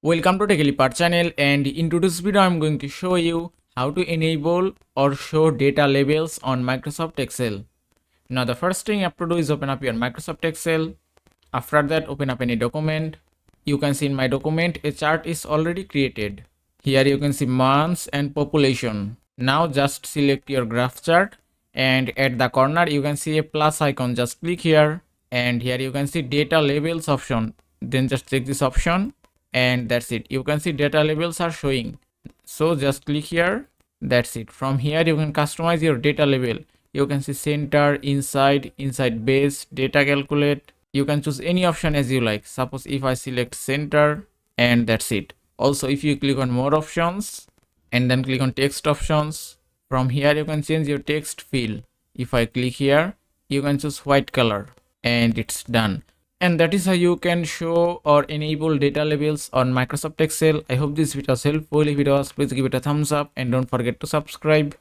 Welcome to TechLipart channel, and in today's video I'm going to show you how to enable or show data labels on Microsoft Excel. Now the first thing you have to do is open up your Microsoft Excel. After that, open up any document. You can see in my document a chart is already created. Here you can see months and population. Now just select your graph chart, and at the corner you can see a plus icon. Just click here, and here you can see data labels option. Then just check this option, and that's it. You can see data labels are showing, so just click here. That's it. From here you can customize your data label. You can see center, inside base, data calculate. You can choose any option as you like. Suppose if I select center, and that's it. Also, if you click on more options and then click on text options, from here you can change your text field. If I click here, you can choose white color, and it's done. And that is how you can show or enable data labels on Microsoft Excel. I hope this video was helpful. If it was, please give it a thumbs up and don't forget to subscribe.